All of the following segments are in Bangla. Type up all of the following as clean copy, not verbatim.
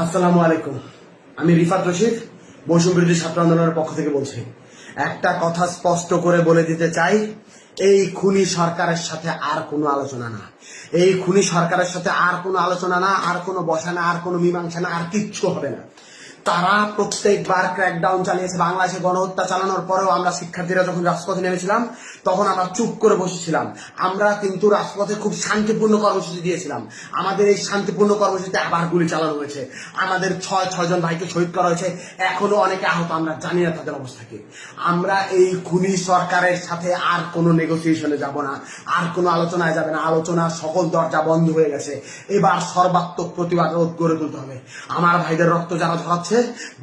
আসসালামু আলাইকুম। আমি রিফাত রশিদ বৈষম্য বিরোধী ছাত্র আন্দোলনের পক্ষ থেকে বলছি। একটা কথা স্পষ্ট করে বলে দিতে চাই, এই খুনি সরকারের সাথে আর কোনো আলোচনা না। এই খুনি সরকারের সাথে আর কোনো আলোচনা না, আর কোনো বসা না, আর কোনো মীমাংসা না, আর কিচ্ছু হবে না। তারা প্রত্যেকবার ক্র্যাকডাউন চালিয়েছে। বাংলাদেশে গণহত্যা চালানোর পরেও আমরা শিক্ষার্থীরা যখন রাজপথে নেমেছিলাম তখন আমরা চুপ করে বসেছিলাম। আমরা কিন্তু রাজপথে খুব শান্তিপূর্ণ কর্মসূচি দিয়েছিলাম। আমাদের এই শান্তিপূর্ণ কর্মসূচিতে আবার গুলি চালানো হয়েছে। আমাদের ছয়জন ভাইকে শহীদ করা হয়েছে। এখনো অনেকে আহত, আমরা জানি না তাদের অবস্থা কি। আমরা এই খুনি সরকারের সাথে আর কোনো নেগোসিয়েশনে যাব না, আর কোনো আলোচনায় যাবে না। আলোচনার সকল দরজা বন্ধ হয়ে গেছে। এবার সর্বাত্মক প্রতিবাদ গড়ে তুলতে হবে। আমার ভাইদের রক্ত যারা ঝরাচ্ছে,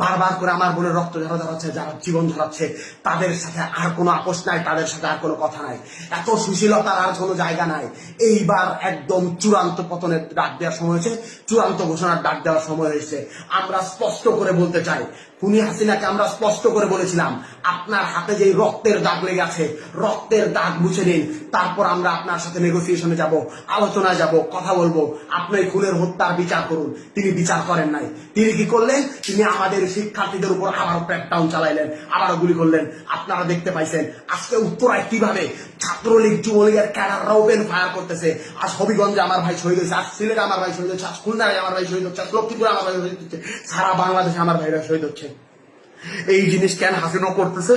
বারবার করে আমার বোনের রক্ত যারা ঝরাচ্ছে, যারা জীবন ঝরাচ্ছে, তাদের সাথে আর কোনো আপোষ নাই, তাদের সাথে আর কোনো কথা নাই। এত সুশীলতার আর কোনো জায়গা নাই। এইবার একদম চূড়ান্ত পতনের ডাক দেওয়ার সময় হয়েছে, চূড়ান্ত ঘোষণার ডাক দেওয়ার সময় হয়েছে। আমরা স্পষ্ট করে বলতে চাই, খুনি হাসিনাকে আমরা স্পষ্ট করে বলেছিলাম, আপনার হাতে যে রক্তের দাগ লেগে আছে, রক্তের দাগ মুছে নিন, তারপর আমরা আপনার সাথে নেগোসিয়েশনে যাব, আলোচনায় যাব, কথা বলবো। আপনি খুনের হত্যার বিচার করুন। তিনি বিচার করেন নাই। তিনি কি করলেন? তিনি আমাদের শিক্ষার্থীদের উপর আবারও ক্র্যাকডাউন চালাইলেন, আবারও গুলি করলেন। আপনারা দেখতে পাইছেন আজকে উত্তরায় কিভাবে ছাত্রলীগ যুবলীগের ক্যাডাররা ওপেন ফায়ার করতেছে। আজ হবিগঞ্জে আমার ভাই শহীদ হয়েছে, আজ সিলেটে আমার ভাই শহীদ হচ্ছে, আজ খুলনায় আমার ভাই শহীদ হচ্ছে, আজ লক্ষ্মীপুরে আমার ভাই শহীদ হচ্ছে, সারা বাংলাদেশে আমার ভাইরা শহীদ হচ্ছে। এই জিনিস কেন হাসিনা করতেছে?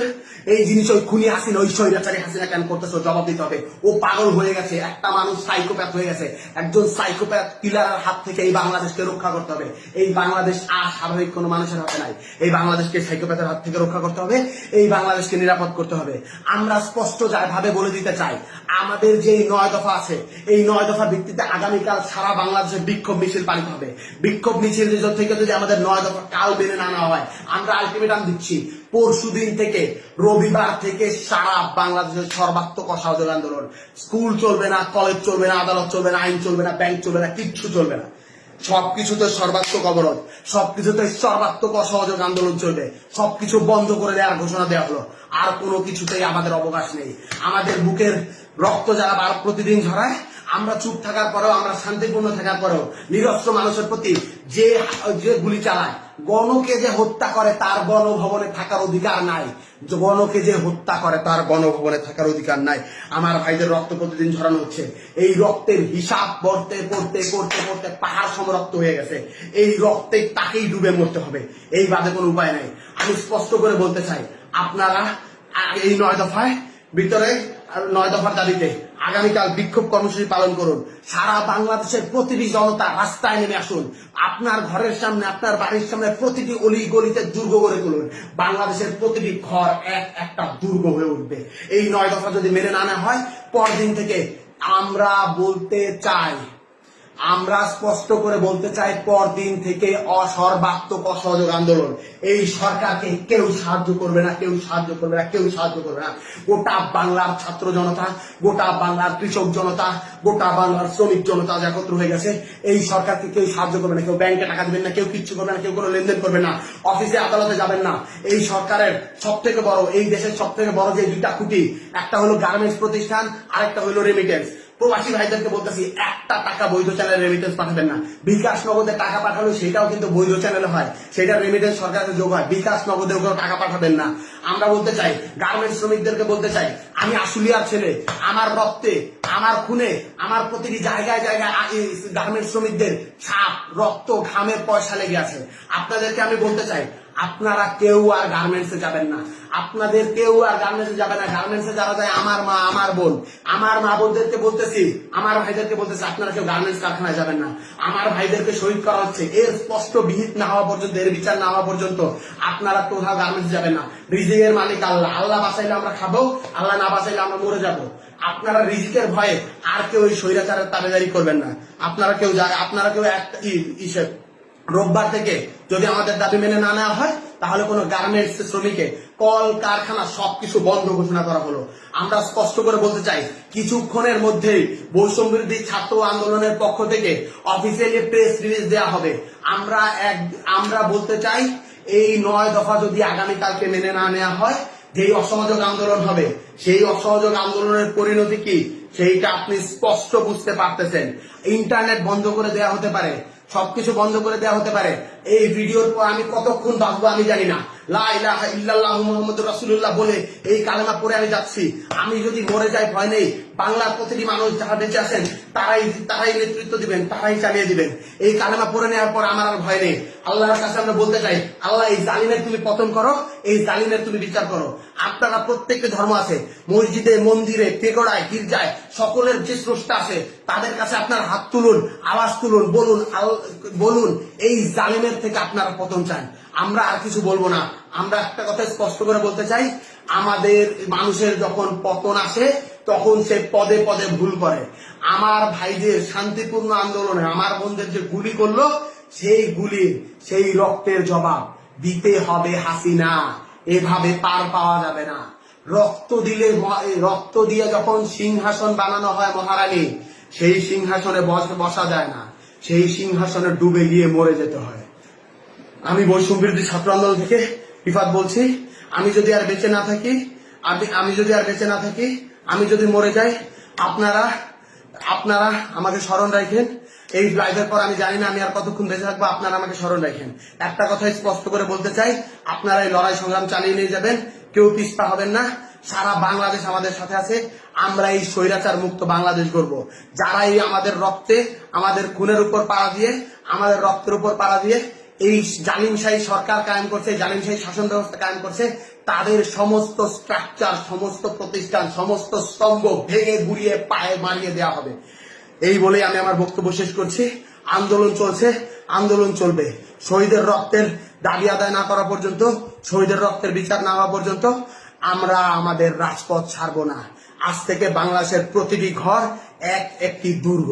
এই জিনিস ওই খুনি হাসিনা, ওই স্বৈরাচারী হাসিনা কেন করতেছে? জবাব দিতে হবে। ও পাগল হয়ে গেছে, একটা মানুষ সাইকোপ্যাথ হয়ে গেছে। একজন সাইকোপ্যাথ কিলারের হাত থেকে এই বাংলাদেশকে রক্ষা করতে হবে। এই বাংলাদেশ আর স্বাভাবিক কোনো মানুষের হাতে নাই। এই বাংলাদেশকে সাইকোপ্যাথের হাত থেকে রক্ষা করতে হবে। এই বাংলাদেশকে নিরাপদ করতে হবে। আমরা স্পষ্ট ভাবে বলে দিতে চাই, আমাদের যে 9 দফা আছে, এই 9 দফা ভিত্তিতে আগামীকাল সারা বাংলাদেশে বিক্ষোভ মিছিল পালিত হবে। বিক্ষোভ মিছিল থেকে যদি আমাদের 9 দফা কাল মেনে না নেওয়া হয়, আমরা আলটিমেটাম দিচ্ছি, পরশুদিন থেকে, রবিবার থেকে সারা বাংলাদেশের সর্বাত্মক অসহযোগ আন্দোলন। স্কুল চলবে না, কলেজ চলবে না, আদালত চলবে না, আইন চলবে না, ব্যাংক চলবে না, কিচ্ছু চলবে না। সবকিছুতে সর্বাত্মক অবরোধ, সবকিছুতে সর্বাত্মক অসহযোগ আন্দোলন চলবে। সবকিছু বন্ধ করে দেওয়ার ঘোষণা দেওয়া হলো। আর কোনো কিছুতেই আমাদের অবকাশ নেই। আমাদের বুকের রক্ত যারা প্রতিদিন ঝরায়, আমরা চুপ থাকার পরেও, আমরা শান্তিপূর্ণ থাকার পরেও নিরস্ত্র মানুষের প্রতি যে গুলি চালায়, গণকে যে হত্যা করে তার গণভবনে থাকার অধিকার নাই। গণকে যে হত্যা করে তার গণভবনে থাকার অধিকার নাই। আমার ভাইদের রক্ত প্রতিদিন ঝরানো হচ্ছে। এই রক্তের হিসাব পড়তে পড়তে পড়তে পড়তে পাহাড় সম রক্ত হয়ে গেছে। এই রক্তে তাকেই ডুবে মরতে হবে। এই বাদে কোনো উপায় নাই। আমি স্পষ্ট করে বলতে চাই, আপনারা এই 9 দফায় ভিতরে, 9 দফার দাবিতে আগামীকাল বিক্ষোভ কর্মসূচি পালন করুন। সারা বাংলাদেশের প্রতিটি জনতা রাস্তায় নেমে আসুন। আপনার ঘরের সামনে, আপনার বাড়ির সামনে প্রতিটি অলি গলিতে দুর্গ গড়ে তুলুন। বাংলাদেশের প্রতিটি ঘর একটা দুর্গ হয়ে উঠবে। এই 9 দফা যদি মেনে না নেওয়া হয়, পরদিন থেকে আমরা বলতে চাই, আমরা স্পষ্ট করে বলতে চাই, পরদিন থেকে সর্বাত্মক অসহযোগ আন্দোলন। এই সরকারকে কেউ সাহায্য করবে না, কেউ সাহায্য করবে না, কেউ সাহায্য করবে না। গোটা বাংলার ছাত্র জনতা, গোটা বাংলার কৃষক জনতা, গোটা বাংলার শ্রমিক জনতা একত্র হয়ে গেছে। এই সরকারকে কেউ সাহায্য করবে না। কেউ ব্যাংকে টাকা দিবেন না, কেউ কিচ্ছু করবে না, কেউ কোনো লেনদেন করবে না, অফিসে আদালতে যাবেন না। এই সরকারের সব থেকে বড়, এই দেশের সব থেকে বড় যে 2টা খুঁটি, একটা হলো গার্মেন্টস প্রতিষ্ঠান, আরেকটা হলো রেমিটেন্স। প্রবাসী ভাইদেরকে বলতেছি, একটা টাকা বৈধ চ্যানেলে রেমিটেন্স পাঠাবেন না। বিকাশ নগদে টাকা পাঠানো, সেটাও কিন্তু বৈধ চ্যানেলে হয়, সেটা রেমিটেন্স সরকারের যোগ হয়। বিকাশ নগদে টাকা পাঠাবেন না। আমরা বলতে চাই, গার্মেন্টস শ্রমিকদেরকে বলতে চাই, আমি আশুলিয়ার ছেলে, আমার রক্তে, আমার খুনে, আমার প্রতিটি জায়গায় জায়গায় গার্মেন্টস শ্রমিকদের ছাপ, রক্ত, ঘামের পয়সা লেগে আছে। আপনাদেরকে আমি বলতে চাই, আপনারা কেউ আর গার্মেন্টসে যাবেন না। আপনাদের কেউ আর গার্মেন্টসে যাবে না। গার্মেন্টসে যারা যায়, আমার মা, আমার বোন, আমার মা বোনদেরকে বলতেছি, আমার ভাইদেরকে বলতেছি, আপনারা কেউ গার্মেন্টস কারখানায় যাবেন না। আমার ভাইদেরকে শহীদ করা হচ্ছে, এর স্পষ্ট বিহিত না হওয়া পর্যন্ত, এর বিচার না হওয়া পর্যন্ত আপনারা কোথাও গার্মেন্টস যাবেন না। রিজিকের মালিক আল্লাহ। আল্লাহ বাঁচাইলে আমরা খাবো, আল্লাহ না বাঁচাইলে আমরা মরে যাবো। আপনারা রিজিকের ভয়ে আর কেউ ওই স্বৈরাচারের তাবেদারি করবেন না। আপনারা কেউ একটা রোববার থেকে যদি আমাদের দাবি মেনে না নেওয়া হয়, তাহলে কোনো গার্মেন্টস শ্রমিকে কল কারখানা সবকিছু বন্ধ ঘোষণা করা হলো। আমরা স্পষ্ট করে বলতে চাই, কিছুক্ষণের মধ্যেই বৈষম্য বিরোধী ছাত্র আন্দোলনের পক্ষ থেকে অফিসিয়ালি প্রেস রিলিজ দেওয়া হবে। আমরা বলতে চাই, এই 9 দফা যদি আগামীকালকে মেনে না নেওয়া হয়, যেই অসহযোগ আন্দোলন হবে, সেই অসহযোগ আন্দোলনের পরিণতি কি সেইটা আপনি স্পষ্ট বুঝতে পারতেছেন। ইন্টারনেট বন্ধ করে দেওয়া হতে পারে, সবকিছু বন্ধ করে দেওয়া হতে পারে। এই ভিডিওর পর আমি কতক্ষণ বাঁচবো আমি জানি না। লা ইলাহা ইল্লাল্লাহু মুহাম্মাদুর রাসূলুল্লাহ বলে এই কালেমা পড়ে আমি যাচ্ছি। আমি যদি মরে যাই ভয় নেই, বাংলার প্রতিটি মানুষ যারা বেঁচে আছেন তারাই নেতৃত্ব দিবেন, তারাই চালিয়ে দিবেন। এই কালেমা পড়ে নেওয়ার পর আমার আর ভয় নেই। আল্লাহর কাছে আমরা বলতে চাই, আল্লাহ এই জালিমের তুমি পতন করো, এই জালিমের তুমি বিচার করো। আপনারা প্রত্যেকটি ধর্ম আছে, মসজিদে, মন্দিরে, পেগড়ায়, গির্জায়, সকলের যে স্রষ্টা আছে তাদের কাছে আপনার হাত তুলুন, আওয়াজ তুলুন, বলুন এই জালিমের থেকে আপনারা পতন চান। আমরা আর কিছু বলবো না। আমরা একটা কথা স্পষ্ট করে বলতে চাই, আমাদের মানুষের যখন পতন আসে তখন সে পদে পদে ভুল করে। আমার ভাইদের শান্তিপূর্ণ আন্দোলনে আমার বোনদের যে গুলি করলো, সেই রক্তের জবাব দিতে হবে হাসিনা। এভাবে পার পাওয়া যাবে না। রক্ত দিয়ে যখন সিংহাসন বানানো হয় মহারানী, সেই সিংহাসনে বসা যায় না, সেই সিংহাসনে ডুবে গিয়ে মরে যেতে হয়। আমি বৈষম্য বিরোধী ছাত্র আন্দোলন থেকে রিফাত বলছি, আমি যদি আর বেঁচে না থাকি, আমি যদি মরে যাই, আপনারা আমাকে স্মরণ রাখেন। এই লাইভের পর আমি জানি না আমি আর কতক্ষণ বেঁচে থাকবো, আপনারা আমাকে স্মরণ রাখেন। একটা কথাই স্পষ্ট করে বলতে চাই, আপনারা এই লড়াই সংগ্রাম চালিয়ে নিয়ে যাবেন, কেউ পিছপা হবেন না। সারা বাংলাদেশ আমাদের সাথে আছে। আমরা এই স্বৈরাচার মুক্ত বাংলাদেশ গড়ব। যারা এই আমাদের রক্তে, আমাদের খুনের উপর পাড়া দিয়ে, আমাদের রক্তের উপর পাড়া দিয়ে এই জালিমশাহী সরকার কায়েম করছে, জালিমশাহী শাসন ব্যবস্থা কায়েম করছে, তাদের সমস্ত স্ট্রাকচার, সমস্ত প্রতিষ্ঠান, সমস্ত স্তম্ভ ভেঙে গুড়িয়ে পায়ে মারিয়ে দেওয়া হবে। এই বলেই আমি আমার বক্তব্য শেষ করছি। আন্দোলন চলছে, আন্দোলন চলবে। শহীদের রক্তের দাবি আদায় না করা পর্যন্ত, শহীদের রক্তের বিচার না হওয়া পর্যন্ত আমরা আমাদের রাজপথ ছাড়বো না। আজ থেকে বাংলাদেশের প্রতিটি ঘর একটি দুর্গ।